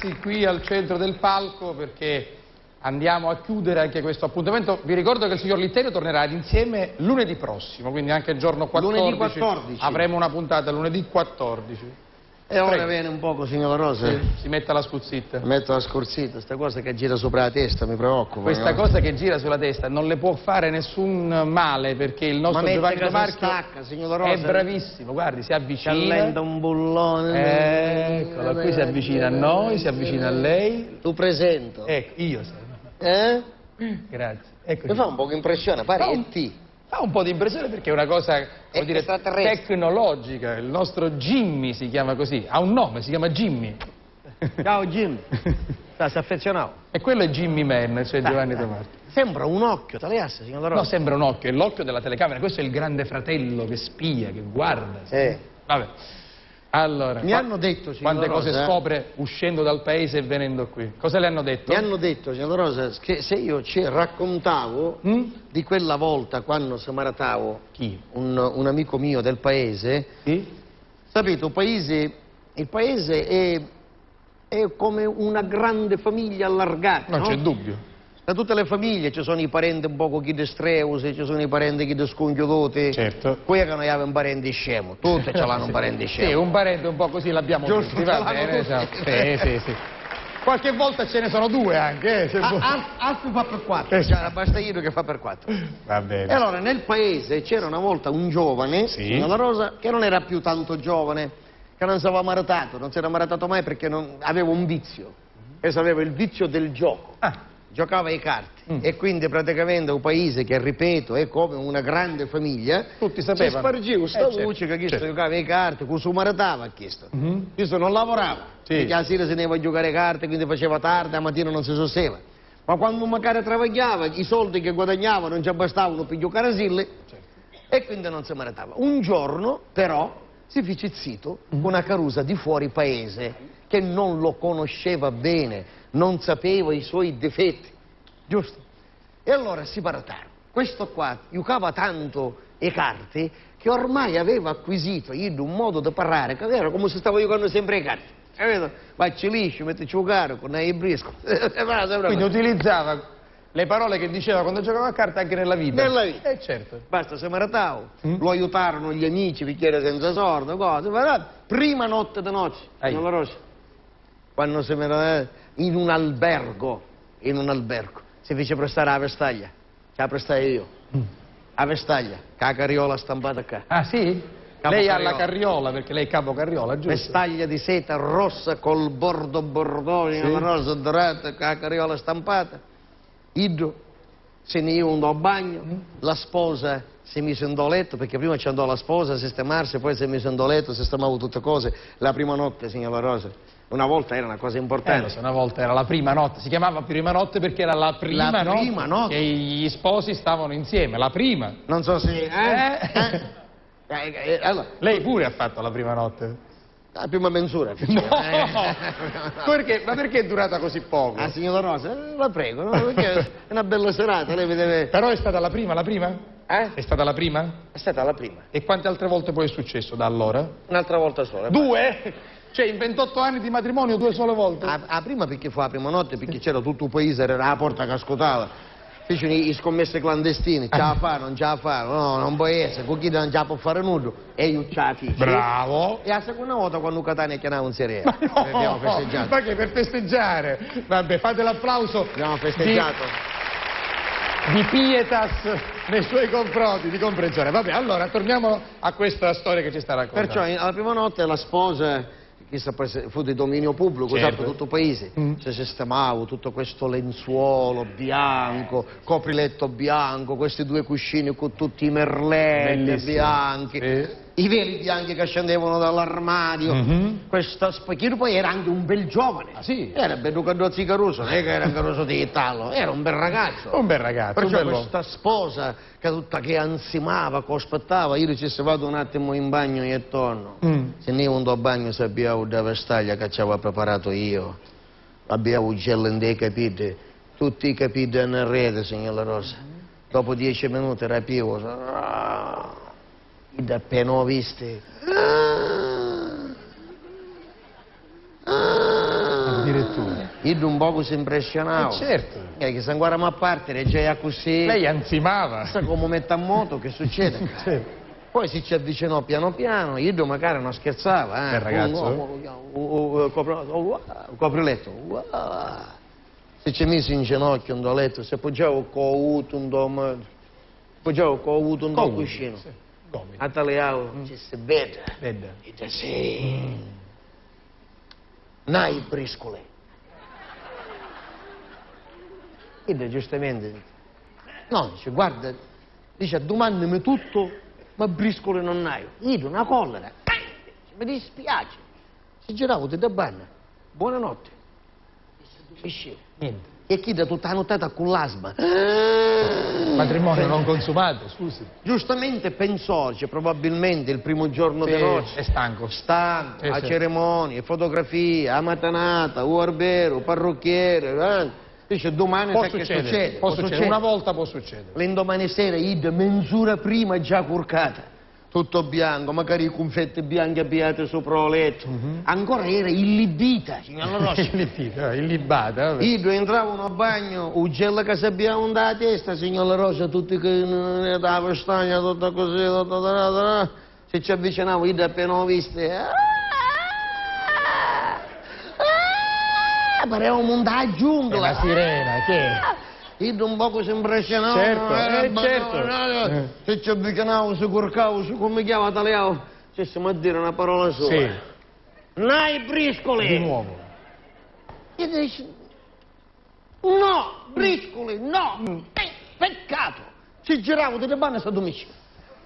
sedersi qui al centro del palco perché andiamo a chiudere anche questo appuntamento. Vi ricordo che il signor Litterio tornerà insieme lunedì prossimo, quindi anche il giorno 14. Lunedì 14. Avremo una puntata lunedì 14. E ora viene un poco, signora Rosa. Sì, si metta la scuzzita. Metto la scorzita, questa cosa che gira sopra la testa mi preoccupa. Questa cosa che gira sulla testa non le può fare nessun male, perché il nostro Giovanni De Marchio stacca, signora Rosa. è bravissimo, guardi, si avvicina. Callenta un bullone. Eccolo, qui si avvicina a noi, si avvicina a lei. Tu presento. Ecco, io sono. Grazie. Eccoci. Mi fa un po' impressione, pare E.T. Fa un po' di impressione perché è una cosa, come dire, tecnologica. Il nostro Jimmy si chiama così, ha un nome, si chiama Jimmy. Ciao Jimmy. Si affezionato. E quello è Jimmy Man, cioè Giovanni De Marchio. Sembra un occhio, taleasse, signora Rosa. No, sembra un occhio, è l'occhio della telecamera, questo è il grande fratello che spia, che guarda. Vabbè. Allora, mi hanno detto, signora quante Rosa, cose scopre uscendo dal paese e venendo qui. Cosa le hanno detto? Mi hanno detto, signora Rosa, che se io ci raccontavo di quella volta quando si maratavo un amico mio del paese, sapete, il paese è come una grande famiglia allargata, non c'è dubbio. Da tutte le famiglie ci sono i parenti un poco chi destreusi, ci sono i parenti chi descongiudotti. Certo. Qui che noi abbiamo un parente scemo, tutti ce l'hanno un parente scemo. Sì, un parente un po' così l'abbiamo tutti, va bene, esatto. Sì. Qualche volta ce ne sono due anche, altri fa per quattro, cioè, basta io che fa per quattro. Va bene. E allora nel paese c'era una volta un giovane, signora Rosa, che non era più tanto giovane, che non si aveva maritato, non si era maritato mai perché aveva un vizio, e aveva il vizio del gioco. Giocava ai carte e quindi praticamente un paese che, ripeto, è come una grande famiglia, tutti sapevano, si spargiva questa voce che questo giocava ai carte, questo maritava questo. Questo non lavorava, perché la sera se ne va a giocare a carte, quindi faceva tardi, la mattina non si sosteva. Ma quando magari travagliava, i soldi che guadagnava non ci bastavano per giocare a sille, e quindi non si maritava. Un giorno, però, si fece zitto con una carusa di fuori paese che non lo conosceva bene, non sapeva i suoi difetti, giusto? E allora si maritarono. Questo qua giocava tanto le carte che ormai aveva acquisito un modo di parlare che era come se stava giocando sempre le carte. Capito? Facci liscio, metti giocare con il brisco. Quindi utilizzava le parole che diceva quando giocava a carte anche nella vita. Nella vita. Certo. Basta, si maritava, lo aiutarono gli amici perché era senza sordo, cose. Prima notte di noce, signora Rosa, quando si maritava in un albergo, si fece prestare la vestaglia, ce la prestai io, la vestaglia, con la carriola stampata qua. Ah sì? Lei ha la carriola, perché lei è capo carriola, giusto? Vestaglia di seta rossa col bordo bordone, una rosa dorata, con la carriola stampata. Io se ne andò a bagno, la sposa si mise in letto, perché prima ci andò la sposa a sistemarsi, poi si mise in letto, sistemava tutte cose. La prima notte, signora Rosa, una volta era una cosa importante. Una volta era la prima notte, si chiamava prima notte perché era la prima notte che gli sposi stavano insieme, la prima. Non so se... Allora. Lei pure ha fatto la prima notte? La prima mensura. No! Perché? Ma perché è durata così poco? Ah, signora Rosa, la prego, no? Perché è una bella serata, lei deve... Però è stata la prima? È stata la prima? È stata la prima. E quante altre volte poi è successo da allora? Un'altra volta sola. 2? Cioè in 28 anni di matrimonio 2 sole volte? La prima perché fu la prima notte, perché c'era tutto il paese, era la porta che ascoltava. Fecero i scommesse clandestine, ce la fa, non ce la fa, no, non può essere, con chi non ce la può fare nulla, e io ce la feci. Bravo! E la seconda volta quando Catania chiamava un serie. Ma no, abbiamo festeggiato. Ma che per festeggiare? Vabbè, fate l'applauso. Abbiamo festeggiato. Di pietas nei suoi confronti, di comprensione. Vabbè, allora torniamo a questa storia che ci sta raccontando. Perciò alla prima notte la sposa, che fu di dominio pubblico, certo, per tutto il paese, si sistemava tutto questo lenzuolo bianco, copriletto bianco, questi 2 cuscini con tutti i merletti bianchi, i veli bianchi che scendevano dall'armadio, questo specchino. Poi era anche un bel giovane. Ah sì? Era bello Caruso, non è che era un Caruso di Italo, era un bel ragazzo. Un bel ragazzo. Perciò questa sposa che ansimava, che aspettava, io ci vado un attimo in bagno e torno. Se ne andò a bagno sappiamo da vestaglia che ci avevo preparato io. Abbiamo gel in dei capiti, tutti i capiti in rete, signora Rosa. Dopo 10 minuti rapivo. Da appena ho visto. addirittura. Io un poco si impressionavo. Certo. Che se ancora a parte, già così. Lei ansimava. Sa come mette a moto, che succede? Certo. Poi si ci avvicinò piano piano, io magari non scherzava. Che ragazzo? Copriletto. Se ci messo in ginocchio un letto, se poggiavo con un cuscino. Sì. A taleavo, ci si vede. Vede. E dice sì. Nai briscole. E dice giustamente, no, dice, guarda, dice, domandami tutto, ma briscole non hai. Io una collera. Mi dispiace. Si girava da banna. Buonanotte. E si dormisce. Niente. E chi da tutta la nottata con l'asma. Matrimonio non consumato, scusi. Giustamente pensò, cioè, probabilmente il primo giorno di nozze. È stanco. Stanco, a sì. cerimonie, fotografie, a matanata, uarbero, parrucchiere. Dice domani Può sa che succedere. succede. Può succedere. Una volta può succedere. L'indomani sera, id mezz'ora prima già curcata. Tutto bianco, magari confette bianche abbiate sopra il letto. Ancora era illibita, signor Rossi. Illibata, vabbè. Io entravo a bagno, ugella che si abbiamo da testa, signor Rosa, tutti che da pestagna, tutto così, se ci avvicinavo, io appena ho visto, pareva un mondo a giungla. La sirena, che è? Io un poco si impressionavo. Certo. Se ci avvicinavo, si curcavo, si come chiama, taleavo, ci siamo a dire una parola sola. Sì. Nai briscole! Di nuovo. E dice, no, briscole, no, peccato. Si girava di banne a domicilio.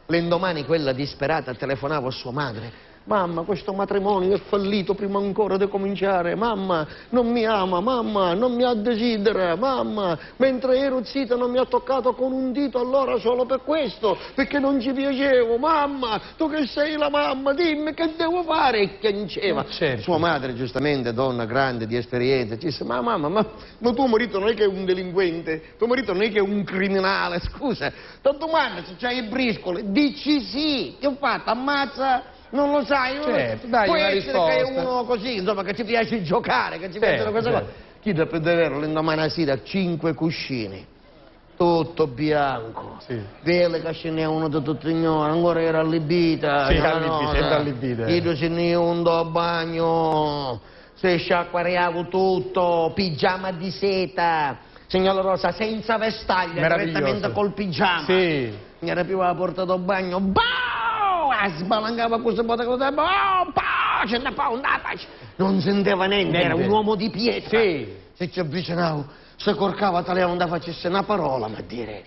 L'indomani quella disperata telefonava a sua madre. Mamma, questo matrimonio è fallito prima ancora di cominciare. Mamma, non mi ama, mamma, non mi desidera, mamma. Mentre ero zitto non mi ha toccato con un dito allora solo per questo, perché non ci piacevo. Mamma, tu che sei la mamma, dimmi che devo fare. E piangeva. Certo. Sua madre, giustamente, donna grande di esperienza, ci disse, ma mamma, ma tuo marito non è che è un delinquente, tuo marito non è che è un criminale, scusa. Ti domanda se c'hai i briscoli, dici sì. Che ho fatto? Ammazza? Non lo sai? Certo, dai può una essere risposta. che è uno così, insomma, che ci piace giocare, che ci piacciono queste cose. Chi da vedere l'indomani sera 5 cuscini, tutto bianco, Sì. vele che ce n'è uno di tutti ignora, ancora era allibita. Sì, sempre allibita. Io ce n'è un da bagno, se sciacquariavo tutto, pigiama di seta, signora Rosa, senza vestaglia, direttamente col pigiama. Sì. Mi era più alla porta del bagno, sbalangava questo botta, non sentiva niente, era un uomo di pietra. Sì. Se ci avvicinavo, se corcava tale onda facesse una parola, ma dire.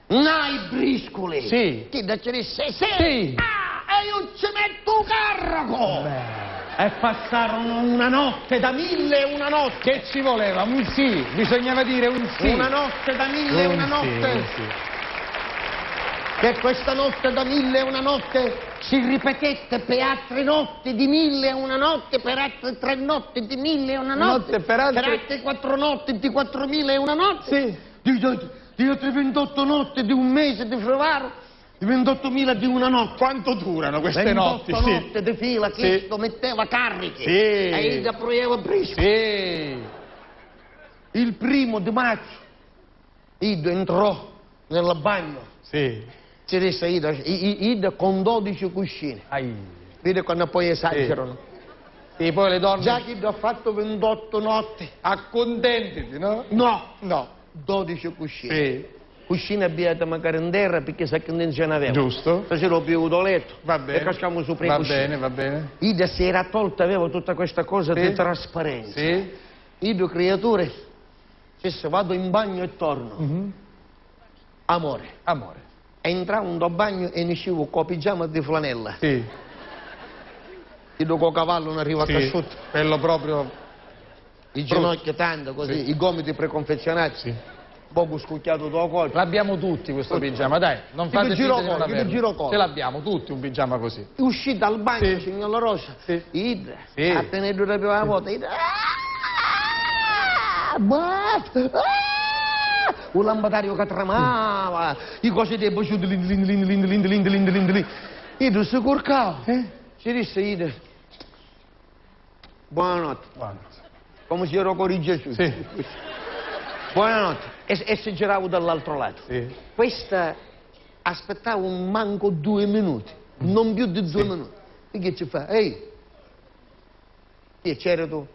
Nai briscoli. Sì. Chi da ci disse sì. Sì. E io ci metto un carraco. E passarono una notte da 1001 notte. Che ci voleva? Un sì. Bisognava dire un sì. Una notte da 1001 notte. Sì. Che questa notte da 1001 notte si ripetette per altre notti di 1001 notte, per altre 3 notti di 1001 notte, per altre 4 notti di 4001 notte, Sì. di altre 28 notti di un mese di febbraio, di 28.000 di una notte. Quanto durano queste 28 notti? notti di fila, Cristo metteva cariche Sì. e Ida proieva brisco. Sì. Il 1° maggio Ida entrò nel bagno. Sì. Ci disse Ida con 12 cuscini. Vede quando poi esagerano. Sì, poi le donne... Già che ha fatto 28 notti. Accontentiti, no? No. 12 cuscini. Sì. Cuscine abbiate magari in terra perché sa che non ce n'aveva. Giusto. Facevo più da letto. Va bene. E cascavamo su per i Va cuscini. bene, va bene. Ida si era tolta, aveva tutta questa cosa di trasparenza. Sì. Ida, creature, disse vado in bagno e torno. Amore. Entravo in bagno e ne uscivo con pigiama di flanella. Sì. Io con cavallo non arriva a casciuto. Quello proprio... I ginocchi tanto così, i gomiti preconfezionati. Sì. Poco scucchiato da colpo. L'abbiamo tutti questo pigiama, dai. Non fate giro finta di non collo, averlo. giro collo. Ce l'abbiamo tutti un pigiama così. Uscì dal bagno, signor La Rosa. Sì. Ida, Sì. a tenere due più la volta. Ida. Un lampadario che tremava, i cosi dei baciuti, Ida si corcava. Ci disse Ida, buonanotte. come se ero corrige su. Sì. Buonanotte. E si girava dall'altro lato. Sì. Questa aspettava un manco 2 minuti, non più di 2 minuti. E che ci fa? Ehi, c'era tu?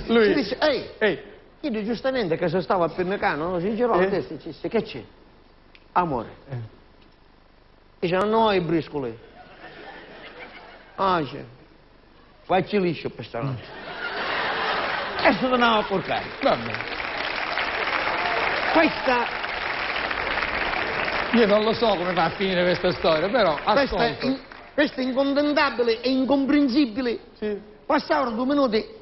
Lui dice, ehi. Io giustamente che se stava a Pernacano, si girò la testa e disse, che c'è? Amore. Dice, no, i briscoli. Ah, c'è. Facci liscio per stanotte. E si tornava a porcare. Vabbè. Questa... Io non lo so come va a finire questa storia, però ascolto. Questa è incontentabile e incomprensibile. Sì. Passavano 2 minuti.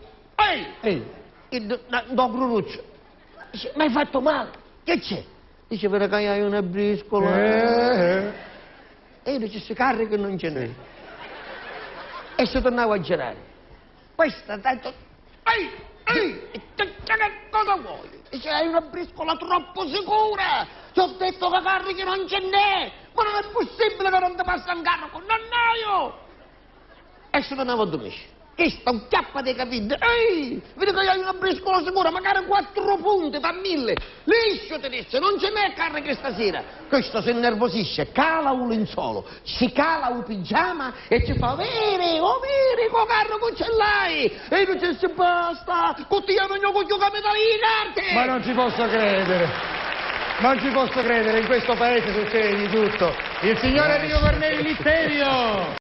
Ehi! E do Gruruccio. Dice, mi hai fatto male? Che c'è? Dice, per che hai una briscola. E io dice, si carica e non ce n'è. E si tornava a girare. Questa ha detto, che cosa vuoi? Dice, hai una briscola troppo sicura. Ti ho detto che carica non ce n'è. Ma non è possibile che non ti passa un carro con nannaio. E si tornava a dormire. Che sta un chiappa dei capelli. Ehi, vedi che hai una briscola sicura, magari 4 punti, fa 1000. Liscio ti disse, non ce n'è carica stasera. Questo si innervosisce, cala un lenzuolo, si cala un pigiama e ci fa, veri, con carro che ce l'hai. E io dice, basta, con ti io non voglio che mi dai le carte. Ma non ci posso credere. Non ci posso credere, in questo paese succede di tutto. Il signor Enrico Corneli Litterio!